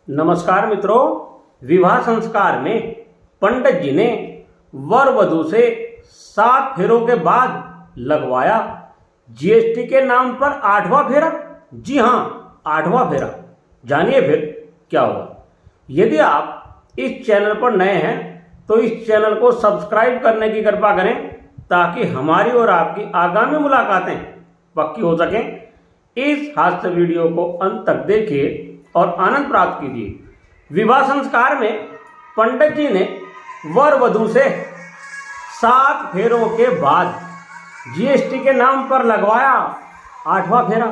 नमस्कार मित्रों, विवाह संस्कार में पंडित जी ने वर वधू से 7 फेरों के बाद लगवाया जीएसटी के नाम पर 8वां फेरा। जी हाँ, 8वां फेरा। जानिए फिर क्या हुआ। यदि आप इस चैनल पर नए हैं तो इस चैनल को सब्सक्राइब करने की कृपा करें ताकि हमारी और आपकी आगामी मुलाकातें पक्की हो सकें। इस हास्य वीडियो को अंत तक देखिए और आनंद प्राप्त कीजिए। विवाह संस्कार में पंडित जी ने वर वधू से 7 फेरों के बाद जीएसटी के नाम पर लगवाया 8वां फेरा।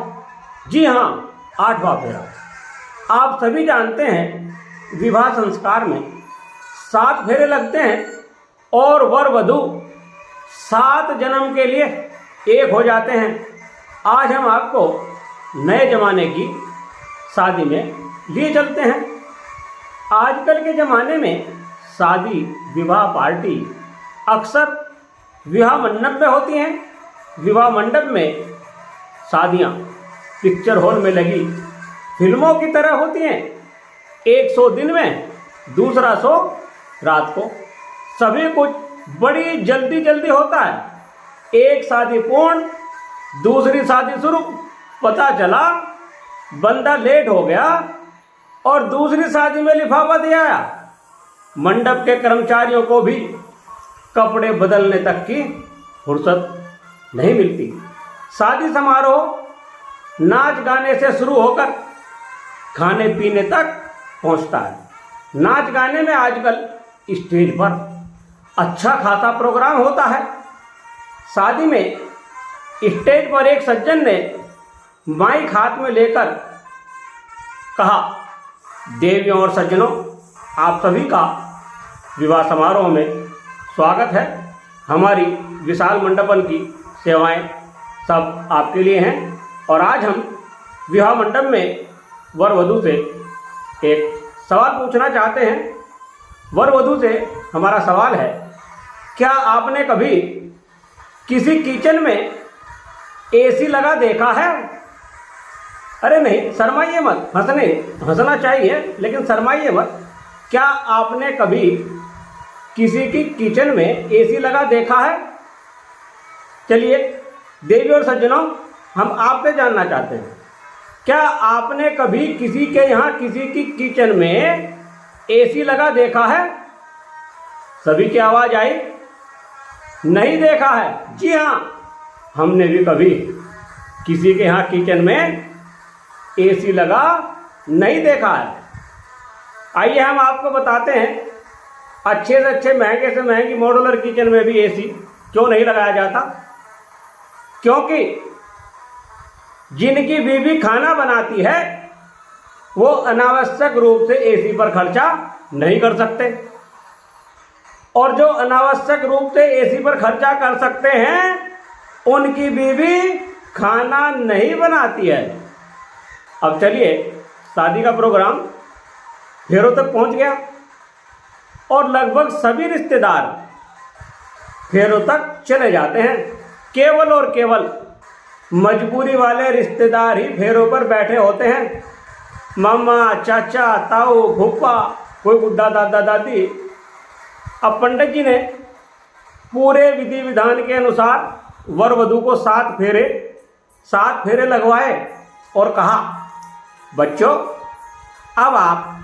जी हाँ, 8वां फेरा। आप सभी जानते हैं विवाह संस्कार में 7 फेरे लगते हैं और वर वधू 7 जन्म के लिए एक हो जाते हैं। आज हम आपको नए जमाने की शादी में लिए चलते हैं। आजकल के ज़माने में शादी विवाह पार्टी अक्सर विवाह मंडप में होती हैं। विवाह मंडप में शादियां पिक्चर हॉल में लगी फिल्मों की तरह होती हैं। एक शो दिन में, दूसरा शो रात को। सभी कुछ बड़ी जल्दी जल्दी होता है। एक शादी पूर्ण, दूसरी शादी शुरू। पता चला बंदा लेट हो गया और दूसरी शादी में लिफाफा दे आया। मंडप के कर्मचारियों को भी कपड़े बदलने तक की फुर्सत नहीं मिलती। शादी समारोह नाच गाने से शुरू होकर खाने पीने तक पहुंचता है। नाच गाने में आजकल स्टेज पर अच्छा खासा प्रोग्राम होता है। शादी में स्टेज पर एक सज्जन ने माइक हाथ में लेकर कहा, देवियों और सज्जनों, आप सभी का विवाह समारोह में स्वागत है। हमारी विशाल मंडपन की सेवाएं सब आपके लिए हैं और आज हम विवाह मंडप में वर वधू से एक सवाल पूछना चाहते हैं। वर वधू से हमारा सवाल है, क्या आपने कभी किसी किचन में एसी लगा देखा है? अरे नहीं, शर्माइए मत। हंसना चाहिए लेकिन शर्माइए मत। क्या आपने कभी किसी की किचन में एसी लगा देखा है? चलिए देवी और सज्जनों, हम आपसे जानना चाहते हैं, क्या आपने कभी किसी के यहाँ किसी की किचन में एसी लगा देखा है? सभी की आवाज आई, नहीं देखा है। जी हाँ, हमने भी कभी किसी के यहाँ किचन में एसी लगा नहीं देखा है। आइए हम आपको बताते हैं, अच्छे से अच्छे महंगे से महंगी मॉड्यूलर किचन में भी एसी क्यों नहीं लगाया जाता। क्योंकि जिनकी बीवी खाना बनाती है वो अनावश्यक रूप से एसी पर खर्चा नहीं कर सकते, और जो अनावश्यक रूप से एसी पर खर्चा कर सकते हैं उनकी बीवी खाना नहीं बनाती है। अब चलिए, शादी का प्रोग्राम फेरों तक पहुंच गया और लगभग सभी रिश्तेदार फेरों तक चले जाते हैं। केवल और केवल मजबूरी वाले रिश्तेदार ही फेरों पर बैठे होते हैं। मामा, चाचा, ताऊ, फूफा, कोई बुढ़ा दादा दादी। अब पंडित जी ने पूरे विधि विधान के अनुसार वर वधू को 7 फेरे लगवाए और कहा, बच्चों, अब आप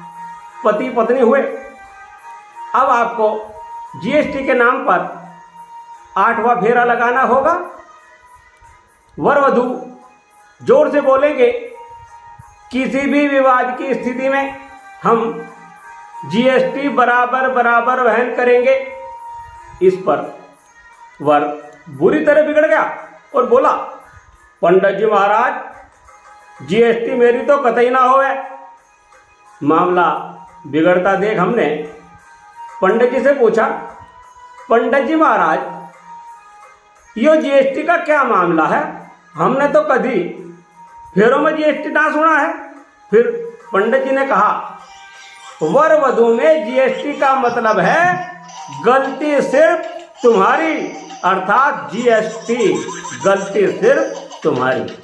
पति पत्नी हुए। अब आपको जीएसटी के नाम पर 8वां फेरा लगाना होगा। वर वधू जोर से बोलेंगे, किसी भी विवाद की स्थिति में हम जीएसटी बराबर बराबर वहन करेंगे। इस पर वर बुरी तरह बिगड़ गया और बोला, पंडित जी महाराज, जीएसटी मेरी तो कतई ना होवे। मामला बिगड़ता देख हमने पंडित जी से पूछा, पंडित जी महाराज, यो जीएसटी का क्या मामला है? हमने तो कभी फेरों में जीएसटी ना सुना है। फिर पंडित जी ने कहा, वर वधू में जीएसटी का मतलब है गलती सिर्फ तुम्हारी, अर्थात जीएसटी गलती सिर्फ तुम्हारी।